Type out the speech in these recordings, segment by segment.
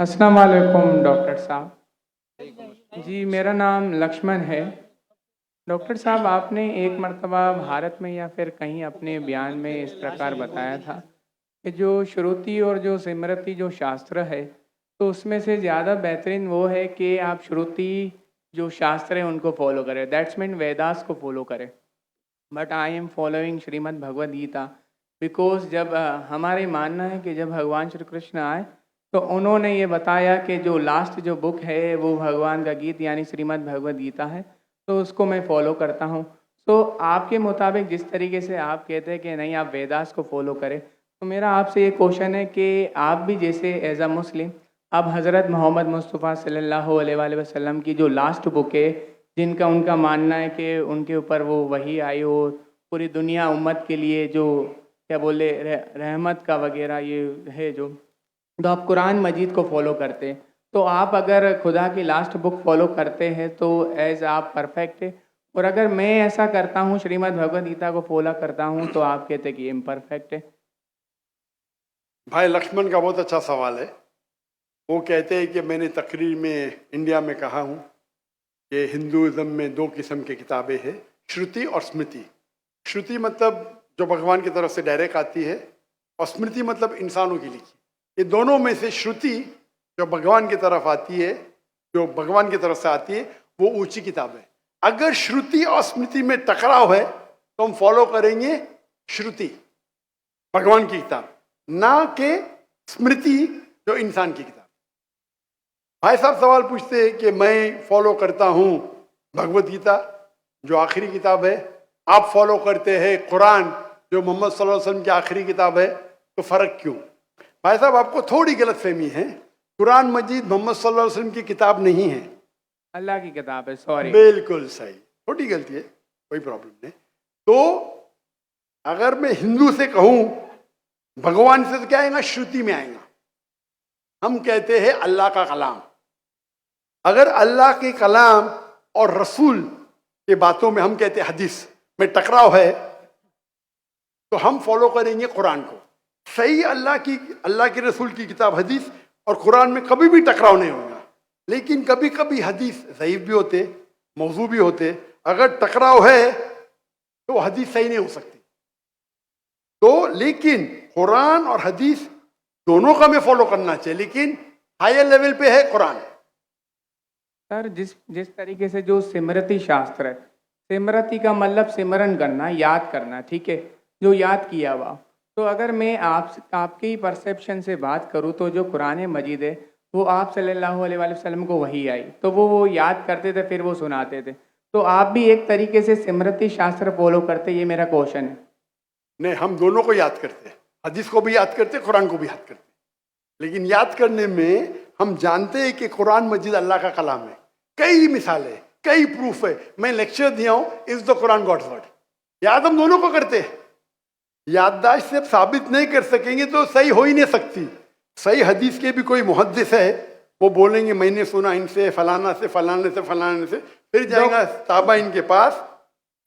अस्सलाम वालेकुम डॉक्टर साहब। जी मेरा नाम लक्ष्मण है। डॉक्टर साहब आपने एक मर्तबा भारत में या फिर कहीं अपने बयान में इस प्रकार बताया था कि जो श्रुति और जो स्मृति जो शास्त्र है तो उसमें से ज़्यादा बेहतरीन वो है कि आप श्रुति जो शास्त्र है उनको फॉलो करें, दैट्स मीन वेदास को फॉलो करें। But I am following Shrimad Bhagavad Gita because जब हमारे मानना है कि जब भगवान श्री कृष्ण आए तो उन्होंने ये बताया कि जो लास्ट जो बुक है वो भगवान का गीत यानी श्रीमद् भगवद गीता है, तो उसको मैं फॉलो करता हूँ। तो आपके मुताबिक जिस तरीके से आप कहते हैं कि नहीं आप वेदास को फॉलो करें, तो मेरा आपसे ये क्वेश्चन है कि आप भी जैसे एज अ मुस्लिम अब हज़रत मोहम्मद मुस्तफ़ा सल्लल्लाहु अलैहि वसल्लम की जो लास्ट बुक है जिनका उनका मानना है कि उनके ऊपर वो वही आई हो पूरी दुनिया उम्मत के लिए जो क्या बोले रहमत का वगैरह ये है जो, तो आप कुरान मजीद को फॉलो करते हैं। तो आप अगर खुदा की लास्ट बुक फॉलो करते हैं तो एज आप परफेक्ट है, और अगर मैं ऐसा करता हूँ श्रीमद् भगवद गीता को फॉलो करता हूँ तो आप कहते हैं कि इम्परफेक्ट है। भाई लक्ष्मण का बहुत अच्छा सवाल है। वो कहते हैं कि मैंने तकरीर में इंडिया में कहा हूँ कि हिंदुज़म में दो किस्म की किताबें हैं, श्रुति और स्मृति। श्रुति मतलब जो भगवान की तरफ से डायरेक्ट आती है, और स्मृति मतलब इंसानों की लिखी। ये दोनों में से श्रुति जो भगवान की तरफ आती है, जो भगवान की तरफ से आती है, वो ऊंची किताब है। अगर श्रुति और स्मृति में टकराव है तो हम फॉलो करेंगे श्रुति, भगवान की किताब, ना के स्मृति जो इंसान की किताब। भाई साहब सवाल पूछते हैं कि मैं फॉलो करता हूं भगवत गीता जो आखिरी किताब है, आप फॉलो करते हैं कुरान जो मोहम्मद सल्लल्लाहु अलैहि वसल्लम की आखिरी किताब है, तो फर्क क्यों? भाई साहब आपको थोड़ी गलतफहमी है। कुरान मजीद मोहम्मद सल्लल्लाहु अलैहि वसल्लम की किताब नहीं है, अल्लाह की किताब है। सॉरी, बिल्कुल सही, छोटी गलती है, कोई प्रॉब्लम नहीं। तो अगर मैं हिंदू से कहूं भगवान से, तो क्या आएगा? श्रुति में आएगा। हम कहते हैं अल्लाह का कलाम। अगर अल्लाह के कलाम और रसूल के बातों में हम कहते हैं हदीस में टकराव है, तो हम फॉलो करेंगे कुरान को। सही अल्लाह के रसूल की किताब हदीस और कुरान में कभी भी टकराव नहीं होगा, लेकिन कभी कभी हदीस ज़ईफ भी होते, मौजू भी होते। अगर टकराव है तो हदीस सही नहीं हो सकती। तो लेकिन कुरान और हदीस दोनों का हमें फॉलो करना चाहिए, लेकिन हायर लेवल पे है कुरान। सर जिस जिस तरीके से जो स्मृति शास्त्र है, स्मृति का मतलब सिमरन करना, याद करना, ठीक है, जो याद किया हुआ। तो अगर मैं आपकी परसेप्शन से बात करूँ तो जो कुरान मजीद है वो आप सल्लल्लाहु अलैहि वसल्लम को वही आई तो वो याद करते थे, फिर वो सुनाते थे। तो आप भी एक तरीके से स्मृति शास्त्र फॉलो करते, ये मेरा क्वेश्चन है। नहीं, हम दोनों को याद करते हैं, हदीस को भी याद करते हैं, कुरान को भी याद करते हैं। लेकिन याद करने में हम जानते हैं कि कुरान मजीद अल्लाह का कलाम है। कई मिसालें, कई प्रूफ है। मैं लेक्चर दिया हूं, is the Quran God's word. याद हम दोनों को करते हैं। याददाश्त से साबित नहीं कर सकेंगे तो सही हो ही नहीं सकती। सही हदीस के भी कोई मुहद्दिस है, वो बोलेंगे मैंने सुना इनसे फलाना से फलाने से फलाने से, फिर जाएगा साहबा इनके पास,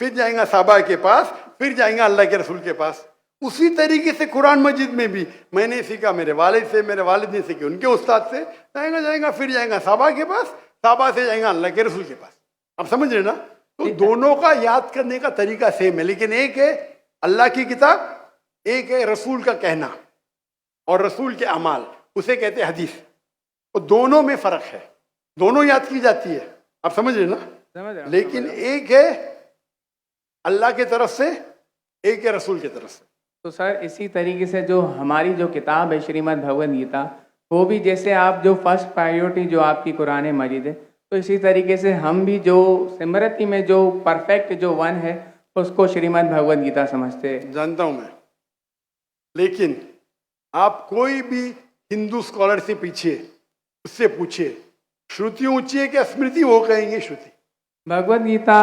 फिर जाएगा साहबा के पास, फिर जाएगा अल्लाह के रसूल के पास। उसी तरीके से कुरान मजीद में भी मैंने सीखा मेरे वालिद से, मेरे वालिद ने सीखी उनके उस्ताद से, जाएगा फिर जाएगा साहबा के पास, साहबा से जाएगा अल्लाह के रसूल के पास। आप समझ रहे ना? तो दोनों का याद करने का तरीका सेम है, लेकिन एक है अल्लाह की किताब, एक है रसूल का कहना और रसूल के अमाल, उसे कहते हैं हदीस। तो दोनों में फर्क है, दोनों याद की जाती है। आप समझ रहे ना? समझ रहा हूं, लेकिन एक है अल्लाह की तरफ से, एक है रसूल की तरफ से। तो सर इसी तरीके से जो हमारी जो किताब है श्रीमद् भगवद गीता, वो भी जैसे आप जो फर्स्ट प्रायोरिटी जो आपकी कुरान मजीद है, तो इसी तरीके से हम भी जो स्मृति में जो परफेक्ट जो वन है उसको श्रीमद् भगवद गीता समझते हैं। जानता हूं मैं, लेकिन आप कोई भी हिंदू स्कॉलर से पीछे उससे पूछिए श्रुति ऊंची है क्या स्मृति, वो कहेंगे श्रुति। भगवद गीता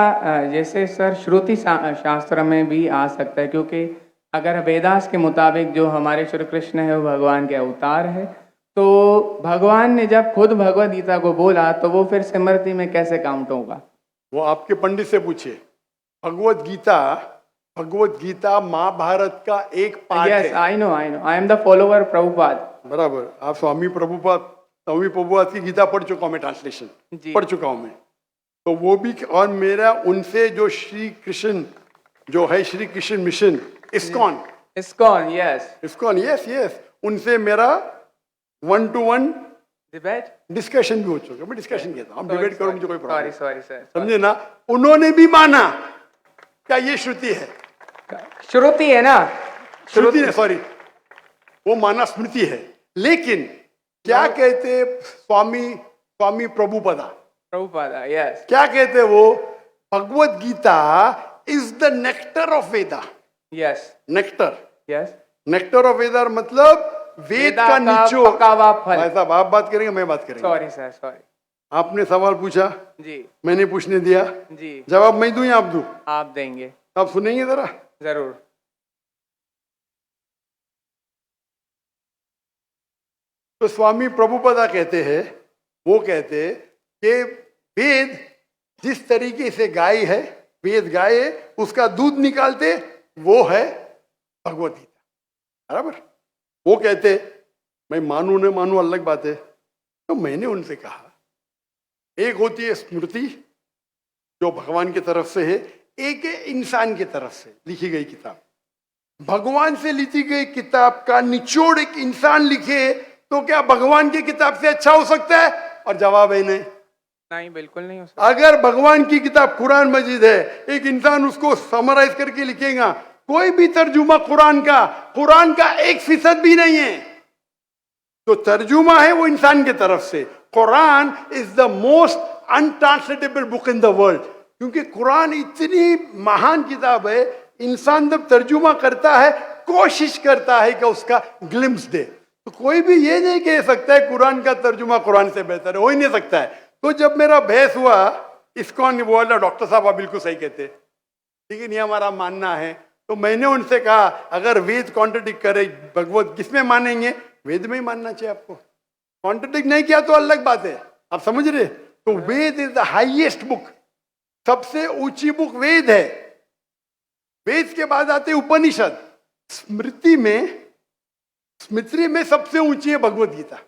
जैसे सर श्रुति शास्त्र में भी आ सकता है, क्योंकि अगर वेदास के मुताबिक जो हमारे श्री कृष्ण है वो भगवान के अवतार है, तो भगवान ने जब खुद भगवद गीता को बोला तो वो फिर स्मृति में कैसे काउंट होगा? वो आपके पंडित से पूछिए। भगवत गीता महाभारत का एक पार्ट है। Yes, I know, I am the follower Prabhupada. बराबर, आप स्वामी प्रभुपाद स्वामी प्रभुपाद की गीता पढ़ चुका हूँ मैं, ट्रांसलेशन जी। पढ़ चुका हूँ मैं। तो वो भी, और मेरा उनसे जो श्री कृष्ण जो है, Shri Krishna mission ISKCON, ISKCON, yes. ISKCON, yes yes, उनसे मेरा 1-to-1 Debate? डिस्कशन भी हो चुका है। मैं डिस्कशन कहता हूँ, हम डिबेट करो, मुझे कोई प्रॉब्लम Sorry, sir. समझे ना। उन्होंने भी माना क्या ये श्रुति है, श्रुति है ना? श्रुति ने, सॉरी, वो माना स्मृति है। लेकिन क्या कहते स्वामी प्रभुपदा, प्रभुपादा, yes. क्या कहते वो, Bhagavad Gita is the nectar of Veda. Yes. Nectar, Yes. Nectar of Veda मतलब वेद वेदा का का निचोड़। पका हुआ फल। भाई साहब आप बात करेंगे, मैं बात करेंगे। Sorry, sir. Sorry. आपने सवाल पूछा, जी, मैंने पूछने दिया, जी, जवाब मैं दूं या आप दूं? आप देंगे। आप सुनेंगे जरा। जरूर। तो स्वामी प्रभुपदा कहते हैं, वो कहते कि वेद जिस तरीके से गाय है, वेद गाय है, उसका दूध निकालते वो है भगवत गीता, बराबर। वो कहते, मैं मानू न मानू अलग बात है। तो मैंने उनसे कहा, एक होती है स्मृति जो भगवान की तरफ से है, एक है इंसान की तरफ से लिखी गई किताब। भगवान से लिखी गई किताब का निचोड़ एक इंसान लिखे तो क्या भगवान की किताब से अच्छा हो सकता है? और जवाब है नहीं। नहीं, बिल्कुल नहीं हो सकता। अगर भगवान की किताब कुरान मजीद है, एक इंसान उसको समराइज करके लिखेगा, कोई भी तर्जुमा कुरान का 1% भी नहीं है। तो तर्जुमा है वो इंसान की तरफ से। Quran is the most untranslatable book in the world, क्योंकि कुरान इतनी महान किताब है। इंसान जब तर्जुमा करता है, कोशिश करता है कि उसका ग्लिम्स दे, तो कोई भी ये नहीं कह सकता है कुरान का तर्जुमा कुरान से बेहतर है, हो ही नहीं सकता है। तो जब मेरा बहस हुआ, इस्कॉन बोला डॉक्टर साहब आप बिल्कुल सही कहते, लेकिन ये हमारा मानना है। तो मैंने उनसे कहा, अगर वेद कॉन्ट्रडिक्ट करे भगवत, किसमें मानेंगे? वेद में ही मानना चाहिए आपको। कॉन्ट्रडिक्ट नहीं किया तो अलग बात है, आप समझ रहे। तो वेद इज द हाईएस्ट बुक, सबसे ऊंची बुक वेद है। वेद के बाद आते उपनिषद। स्मृति में सबसे ऊंची है भगवत गीता,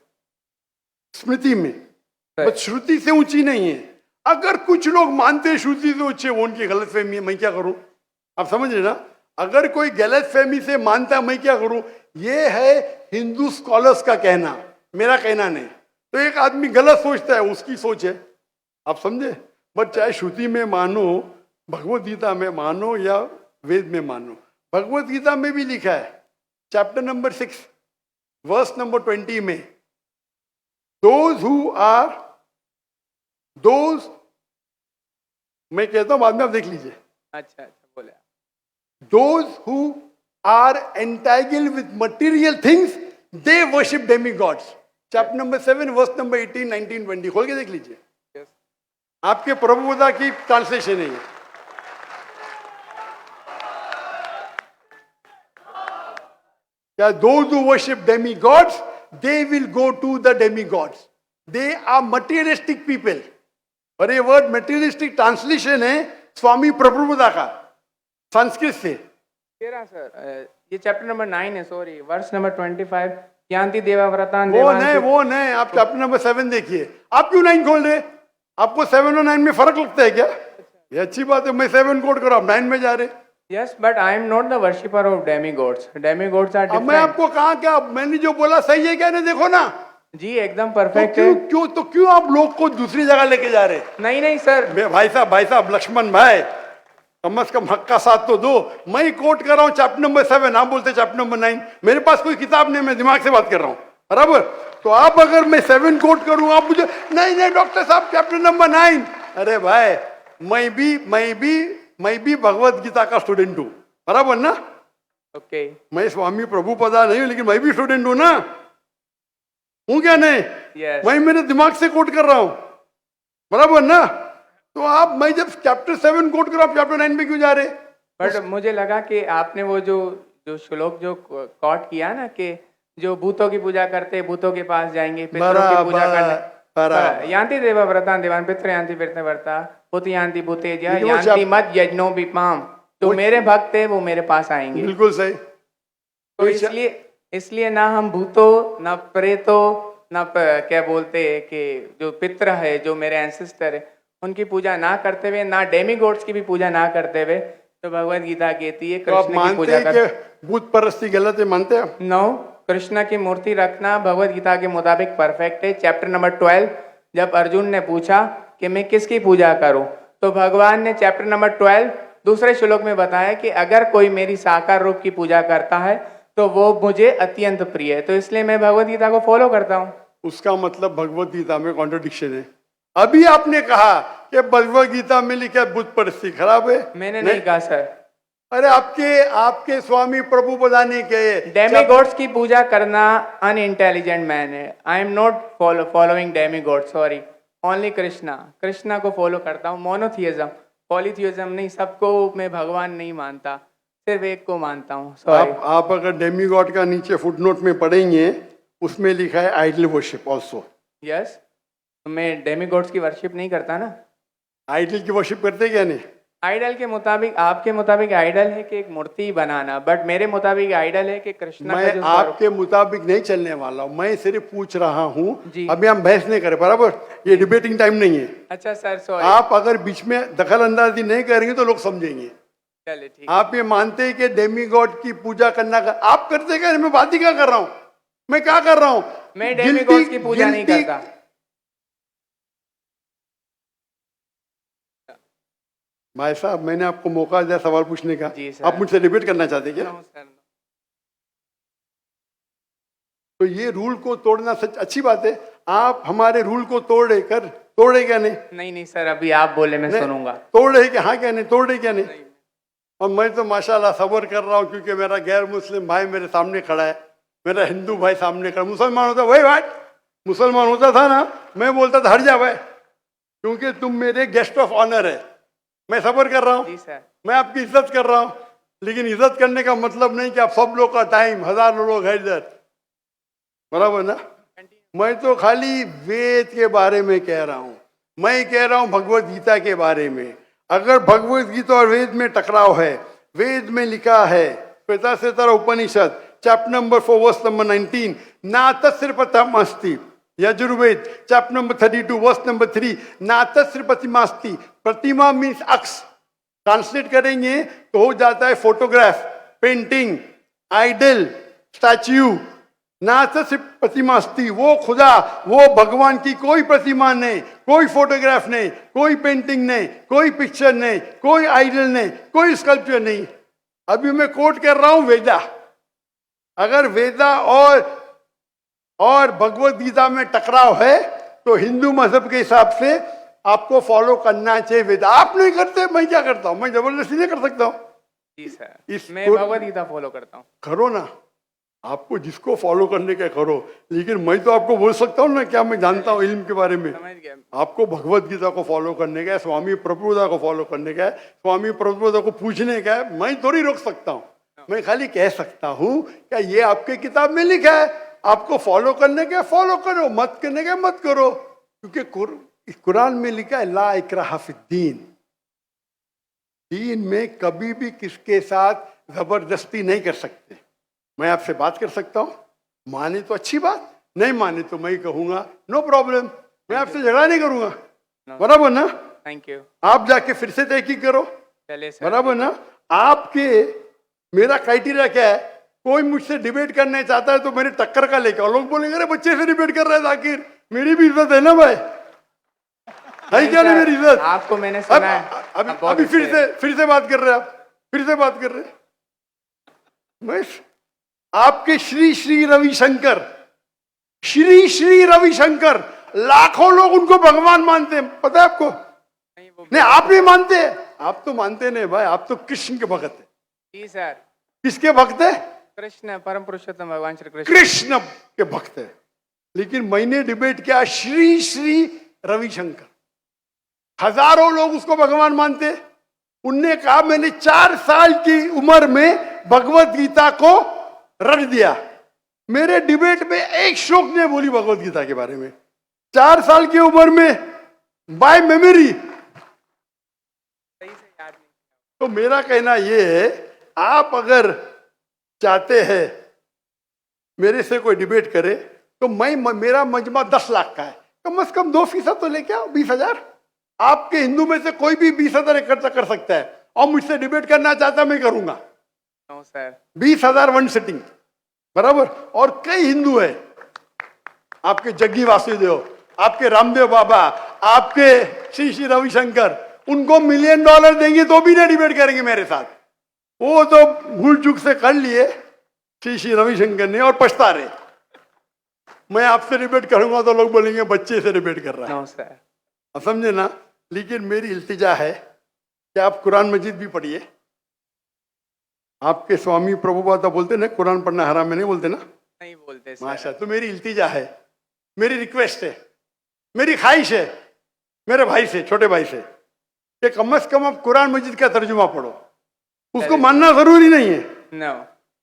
स्मृति में, बस श्रुति से ऊंची नहीं है। अगर कुछ लोग मानते हैं श्रुति से ऊंची है, वो उनकी गलतफहमी है, मैं क्या करूं? आप समझ रहे ना। अगर कोई गलतफहमी से मानता है, मैं क्या करूं? ये है हिंदू स्कॉलर्स का कहना, मेरा कहना नहीं। तो एक आदमी गलत सोचता है, उसकी सोच है, आप समझे। बट चाहे श्रुति में मानो, भगवत गीता में मानो या वेद में मानो, भगवत गीता में भी लिखा है, चैप्टर नंबर 6 वर्स नंबर 20 में, दोज मैं कहता हूं, बाद में आप देख लीजिए। अच्छा, बोले। Those who are entangled with material things, they worship demigods. Chapter number 7, verse number 18, 19, 20. खोल के देख लीजिए। Yes. आपके प्रभुपदा की ट्रांसलेशन है ये। क्या those who worship demigods, they will go to the demigods. They are materialistic people. और ये वर्ड materialistic ट्रांसलेशन है स्वामी प्रभुपदा का, संस्कृत से। तेरा सर, ये चैप्टर नंबर 9 है, सॉरी, वर्स नंबर 25, यान्ति देवाव्रतान वो नहीं, आप चैप्टर नंबर 7 देखिए। आप क्यों 9 खोल रहे? आपको 7 और 9 में फर्क लगता है क्या? ये अच्छी बात है, मैं 7 कोट करो, आप 9 में जा रहे। Yes, but I am not the worshipper of demigods. Demigods are अब डिफरेंट। मैं आपको कहा क्या, मैंने जो बोला सही है क्या? नहीं, देखो ना जी, एकदम परफेक्ट तो है। क्यों आप लोग को दूसरी जगह लेके जा रहे? नहीं सर, भाई साहब लक्ष्मण भाई, कम से कम हक का साथ तो दो। मैं कोट कर रहा हूँ चैप्टर नंबर 7, आप बोलते चैप्टर नंबर 9। मेरे पास कोई किताब नहीं, मैं दिमाग से बात कर रहा हूँ, बराबर। तो आप अगर मैं 7 कोट करूँ, आप मुझे नहीं डॉक्टर साहब चैप्टर नंबर 9। अरे भाई, मैं भी भगवत गीता का स्टूडेंट हूँ, बराबर ना। ओके, मैं स्वामी प्रभुपदा नहीं हूँ, लेकिन मैं भी स्टूडेंट हूँ ना, हूँ क्या नहीं? Yes. मैं मेरे दिमाग से कोट कर रहा हूँ, बराबर ना। तो आप, मैं जब चैप्टर 7 कोट कर रहा हूँ, चैप्टर 9 में क्यों जा रहे? बट मुझे लगा कि आपने वो जो श्लोक जो कोट किया ना, कि जो भूतों की पूजा करते भूतों के पास जाएंगे, पितरों की पूजा करने, यान्ति देवाव्रतान देवान पितृ यान्ति पितृव्रता पुत यान्ति भूतेज यान्ति मत यज्ञो विपाम। तो मेरे भक्त है, वो मेरे पास आएंगे। बिल्कुल सही। तो इसलिए ना हम भूतों, ना प्रेतों, ना क्या बोलते हैं कि जो पितर है, जो मेरे एंसेस्टर है, उनकी पूजा ना करते हुए, ना डेमी गॉड्स की भी पूजा ना करते हुए, तो भगवत गीता कहती है तो आप कृष्ण की मानते पूजा हैं कर। कि बुत परस्ती गलत है, मानते हैं आप? नो, कृष्ण की मूर्ति रखना भगवत गीता के मुताबिक परफेक्ट है। चैप्टर नंबर 12, जब अर्जुन ने पूछा कि मैं किसकी पूजा करूं, तो भगवान ने चैप्टर नंबर 12 दूसरे श्लोक में बताया कि अगर कोई मेरी साकार रूप की पूजा करता है तो वो मुझे अत्यंत प्रिय है, तो इसलिए मैं भगवत गीता को फॉलो करता हूँ। उसका मतलब भगवत गीता में कॉन्ट्रडिक्शन है। अभी आपने कहा कि भगवत गीता में लिखा है बुत परस्ती खराब है। मैंने नहीं कहा सर। अरे आपके आपके स्वामी प्रभु बताने के डेमी गॉड्स की पूजा करना अनइंटेलिजेंट मैन है। आई am not following Demi God, sorry, only Krishna. Krishna को फॉलो करता हूँ। मोनोथियज्म, पॉलीथियज्म नहीं। सबको मैं भगवान नहीं मानता, सिर्फ एक को मानता हूँ। सॉरी। आप अगर डेमी गॉड का नीचे फुटनोट में पढ़ेंगे, उसमें लिखा है आइडल वर्शिप ऑल्सो। यस, तो मैं डेमी गॉड्स की वर्शिप नहीं करता ना। आइडल की वर्शिप करते क्या नहीं? आइडल के मुताबिक, आपके मुताबिक आइडल है कि एक मूर्ति बनाना, बट मेरे मुताबिक आइडल है कि कृष्णा का मैं जो स्वरूप। आपके मुताबिक नहीं चलने वाला हूँ, मैं सिर्फ पूछ रहा हूँ। जी। अभी हम बहस नहीं करें, बराबर? ये डिबेटिंग टाइम नहीं है। अच्छा सर, सॉरी। आप अगर बीच में दखल अंदाजी नहीं करेंगे तो लोग समझेंगे। चलिए ठीक। आप ये मानते हैं कि डेमी गॉड की पूजा करना आप करते क्या? मैं बात ही क्या कर रहा हूँ, मैं क्या कर रहा हूँ? मैं डेमी गॉड्स की पूजा नहीं करता। भाई साहब, मैंने आपको मौका दिया सवाल पूछने का, जी सर। आप मुझसे डिबेट करना चाहते हैं क्या? No sir, no. तो ये रूल को तोड़ना सच अच्छी बात है। आप हमारे रूल को तोड़े क्या नहीं? नहीं सर, अभी आप बोले मैं सुनूंगा। तोड़ रहे क्या? हाँ क्या नहीं? तोड़ रहे क्या नहीं? और मैं तो माशाल्लाह सब्र कर रहा हूँ, क्योंकि मेरा गैर मुस्लिम भाई मेरे सामने खड़ा है, मेरा हिंदू भाई सामने खड़ा। मुसलमान होता वही बात, मुसलमान होता था ना, मैं बोलता था हट जा भाई, क्योंकि तुम मेरे गेस्ट ऑफ ऑनर है। मैं सब्र कर रहा जी हूँ, सर। मैं आपकी इज्जत कर रहा हूँ, लेकिन इज्जत करने का मतलब नहीं कि आप सब लोग का टाइम, हजारों लोग है इधर, बराबर ना? मैं तो खाली वेद के बारे में कह रहा हूँ, मैं कह रहा हूँ भगवत गीता के बारे में। अगर भगवत गीता और वेद में टकराव है, वेद में लिखा है Shveta Shvetar Upanishad chapter number 4 verse number 19, ना तस्य प्रतिमास्ति। Yajurveda chapter number 32 verse number 3, ना तस्य प्रतिमास्ति। प्रतिमा मीन्स अक्स, ट्रांसलेट करेंगे तो हो जाता है फोटोग्राफ, पेंटिंग, आइडल, स्टैच्यू। ना तो सिर्फ प्रतिमास्ती, वो खुदा, वो भगवान की कोई प्रतिमा नहीं, कोई फोटोग्राफ नहीं, कोई पेंटिंग नहीं, कोई पिक्चर नहीं, कोई आइडल नहीं, कोई स्कल्पचर नहीं। अभी मैं कोट कर रहा हूं वेदा। अगर वेदा और भगवत गीता में टकराव है तो हिंदू मजहब के हिसाब से आपको फॉलो करना चाहिए वेदा। आप नहीं करते, मैं क्या करता हूं? मैं जबरदस्ती नहीं कर सकता हूं। जी सर, मैं भगवत गीता फॉलो करता हूँ। करो ना, आपको जिसको फॉलो करने का करो, लेकिन मैं तो आपको बोल सकता हूँ ना क्या मैं जानता हूँ इल्म के बारे में। समझ गया। आपको भगवत गीता को फॉलो करने का है, स्वामी प्रभुदा को फॉलो करने का है, स्वामी प्रभुदा को पूछने का है। मैं थोड़ी रोक सकता हूँ, मैं खाली कह सकता हूँ क्या ये आपके किताब में लिखा है, आपको फॉलो करने का फॉलो करो, मत करने का मत करो। क्योंकि कुरान में लिखा है ला इकराहा फिद्दीन, दीन में कभी भी किसके साथ जबरदस्ती नहीं कर सकते। मैं आपसे बात कर सकता हूँ, माने तो अच्छी बात, नहीं माने तो मैं कहूंगा नो प्रॉब्लम, मैं आपसे झगड़ा नहीं करूंगा, बराबर ना? Thank you. आप जाके फिर से तहकीक करो, चलिए सर। बराबर ना? आपके मेरा क्राइटेरिया क्या है? कोई मुझसे डिबेट करना चाहता है तो मेरे टक्कर का लेकर, लोग बोलेंगे अरे बच्चे से डिबेट कर रहा है जाकिर, मेरी भी इज्जत है ना भाई, है क्या नहीं मेरी इज्जत? आपको मैंने सुना है। अभी फिर से बात कर रहे हैं आप, फिर से बात कर रहे हैं। मैं आपके श्री श्री रविशंकर, श्री श्री रविशंकर, लाखों लोग उनको भगवान मानते हैं, पता है आपको? नहीं, आप नहीं मानते, आप तो मानते नहीं भाई, आप तो कृष्ण के भक्त है। जी सर। किसके भक्त है? कृष्ण, परम पुरुषोत्तम भगवान श्री कृष्ण, कृष्ण के भक्त है। लेकिन मैंने डिबेट किया श्री श्री रविशंकर, हजारों लोग उसको भगवान मानते। उनने कहा मैंने 4 साल की उम्र में भगवत गीता को रट दिया। मेरे डिबेट में एक श्लोक ने बोली भगवत गीता के बारे में, 4 साल की उम्र में, बाय मेमोरी। तो मेरा कहना यह है, आप अगर चाहते हैं मेरे से कोई डिबेट करे तो मेरा मजमा 10 लाख का है, कम से कम 2% तो लेके आओ, 20,000। आपके हिंदू में से कोई भी 20,000 इकट्ठा कर सकता है और मुझसे डिबेट करना चाहता, मैं करूंगा। No sir. 20,000 वन सिटिंग, बराबर। और कई हिंदू है, आपके जग्गी वासुदेव, आपके रामदेव बाबा, आपके श्री श्री रविशंकर, उनको $1 मिलियन देंगे तो भी नहीं डिबेट करेंगे मेरे साथ। वो तो भूल चूक से कर लिए श्री श्री रविशंकर ने और पछता रहे। मैं आपसे डिबेट करूंगा तो लोग बोलेंगे बच्चे से डिबेट कर रहा है। No sir. आप समझे ना। लेकिन मेरी इल्तिजा है कि आप कुरान मजीद भी पढ़िए। आपके स्वामी प्रभुपाद बोलते ना कुरान पढ़ना हराम में, नहीं बोलते ना? नहीं बोलते सर। माशा। तो मेरी इल्तिजा है, मेरी रिक्वेस्ट है, मेरी ख्वाहिश है मेरे भाई से, छोटे भाई से, कि कम से कम आप कुरान मजीद का तर्जुमा पढ़ो। उसको मानना जरूरी नहीं है, नो,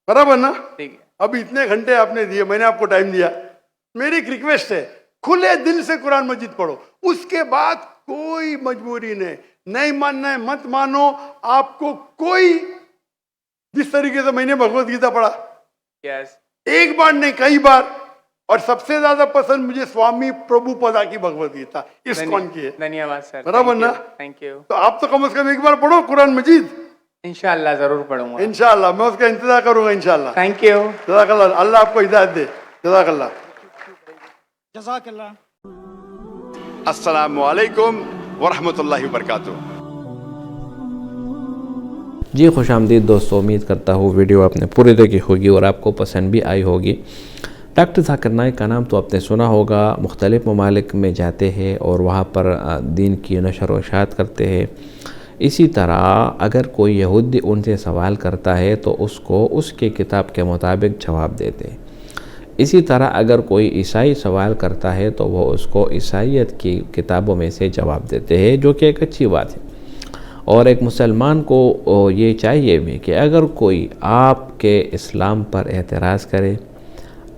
बराबर ना? ठीक है। अब इतने घंटे आपने दिए, मैंने आपको टाइम दिया, मेरी एक रिक्वेस्ट है, खुले दिल से कुरान मजीद पढ़ो। उसके बाद कोई मजबूरी नहीं मानना है मत मानो। आपको कोई, जिस तरीके से मैंने भगवत गीता पढ़ा, यस, एक बार नहीं कई बार, और सबसे ज्यादा पसंद मुझे स्वामी प्रभुपदा की भगवत गीता, इस्कॉन की है। धन्यवाद सर। बराबर ना? Thank you. तो आप तो कम से कम एक बार पढ़ो कुरान मजीद। इंशाल्लाह जरूर पढ़ूंगा। इंशाल्लाह मैं उसका इंतजार करूंगा इंशाल्लाह। Thank you. जज़ाकल्लाह, अल्लाह आपको हिदायत दे। जज़ाकल्लाह। जज़ाकल्लाह। अस्सलामु अलैकुम वरहमतुल्लाहि वबरकातुहू। जी खुशामदीद दोस्तों, उम्मीद करता हूँ वीडियो आपने पूरी देखी होगी और आपको पसंद भी आई होगी। डॉक्टर ज़ाकिर नाइक का नाम तो आपने सुना होगा, मुख्तलिफ़ ममालिक में जाते हैं और वहाँ पर दीन की नशर व इशाअत करते हैं। इसी तरह अगर कोई यहूदी उनसे सवाल करता है तो उसको उसके किताब के मुताबिक जवाब देते हैं। इसी तरह अगर कोई ईसाई सवाल करता है तो वो उसको ईसाईयत की किताबों में से जवाब देते हैं, जो कि एक अच्छी बात है। और एक मुसलमान को ये चाहिए भी कि अगर कोई आपके इस्लाम पर एतराज़ करे,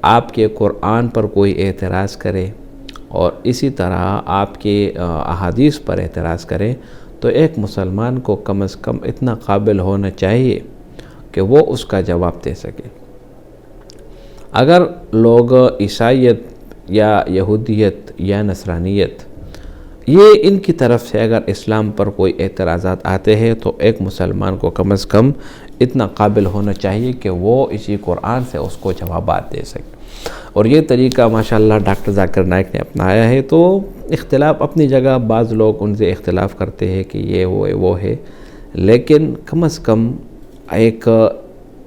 आपके कुरान पर कोई एतराज़ करे और इसी तरह आपके अहादीस पर एतराज़ करे, तो एक मुसलमान को कम से कम इतना काबिल होना चाहिए कि वो उसका जवाब दे सके। अगर लोग ईसाईयत या यहूदियत या नसरानियत, ये इनकी तरफ से अगर इस्लाम पर कोई एतराज़ात आते हैं तो एक मुसलमान को कम से कम इतना काबिल होना चाहिए कि वो इसी कुरान से उसको जवाबात दे सके। और ये तरीका माशाल्लाह डॉक्टर ज़ाकिर नाइक ने अपनाया है। तो इख्तिलाफ अपनी जगह, बाज़ लोग उनसे इख्तिलाफ करते हैं कि ये वो है, लेकिन कम से कम एक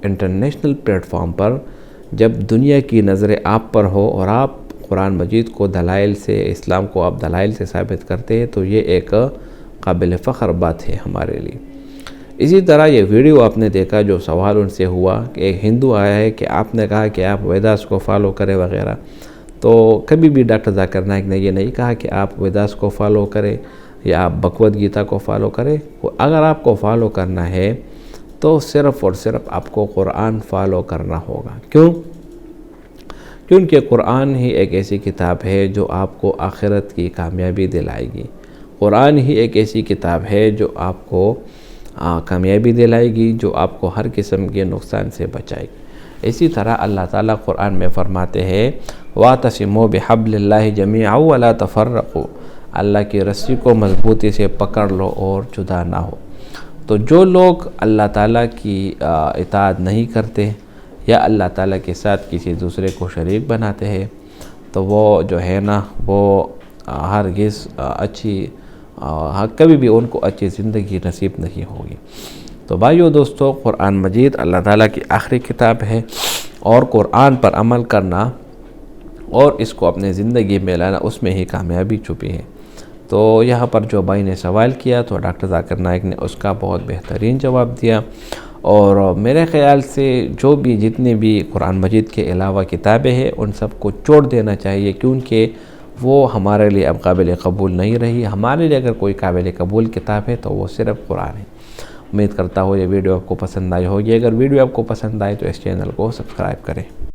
इंटरनेशनल प्लेटफॉर्म पर जब दुनिया की नज़रें आप पर हो और आप कुरान मजीद को दलाइल से, इस्लाम को आप दलाइल से साबित करते हैं, तो ये एक काबिल फ़ख्र बात है हमारे लिए। इसी तरह ये वीडियो आपने देखा, जो सवाल उनसे हुआ कि एक हिंदू आया है कि आपने कहा कि आप वेदास को फॉलो करें वगैरह, तो कभी भी डॉक्टर ज़ाकिर नाइक ने ये नहीं कहा कि आप वेदास को फॉलो करें या आप भगवत गीता को फॉलो करें। अगर आपको फॉलो करना है तो सिर्फ़ और सिर्फ आपको कुरान फॉलो करना होगा। क्यों? क्योंकि कुरान ही एक ऐसी किताब है जो आपको आखिरत की कामयाबी दिलाएगी। कुरान ही एक ऐसी किताब है जो आपको कामयाबी दिलाएगी, जो आपको हर किस्म के नुकसान से बचाएगी। इसी तरह अल्लाह ताला कुरान में फरमाते हैं, वातसिमू बिहब्लिल्लाहि जमीअन वला तफर्रक़ू, अल्लाह की रस्सी को मजबूती से पकड़ लो और जुदा ना हो। तो जो लोग अल्लाह ताला की इताअत नहीं करते या अल्लाह ताला के साथ किसी दूसरे को शरीक बनाते हैं, तो वो जो है ना, वो हरगिज़ अच्छी कभी भी उनको अच्छी ज़िंदगी नसीब नहीं होगी। तो भाइयों दोस्तों, कुरान मजीद अल्लाह ताला की आखिरी किताब है और कुरान पर अमल करना और इसको अपने ज़िंदगी में लाना, उसमें ही कामयाबी छुपी है। तो यहाँ पर जो भाई ने सवाल किया तो डॉक्टर ज़ाकिर नाइक ने उसका बहुत बेहतरीन जवाब दिया। और मेरे ख़्याल से जो भी जितनी भी कुरान मजीद के अलावा किताबें हैं उन सब को छोड़ देना चाहिए, क्योंकि वो हमारे लिए अब काबिल कबूल नहीं रही। हमारे लिए अगर कोई काबिल कबूल किताब है तो वो सिर्फ़ कुरान है। उम्मीद करता हूँ ये वीडियो आपको पसंद आई होगी। अगर वीडियो आपको पसंद आए तो इस चैनल को सब्सक्राइब करें।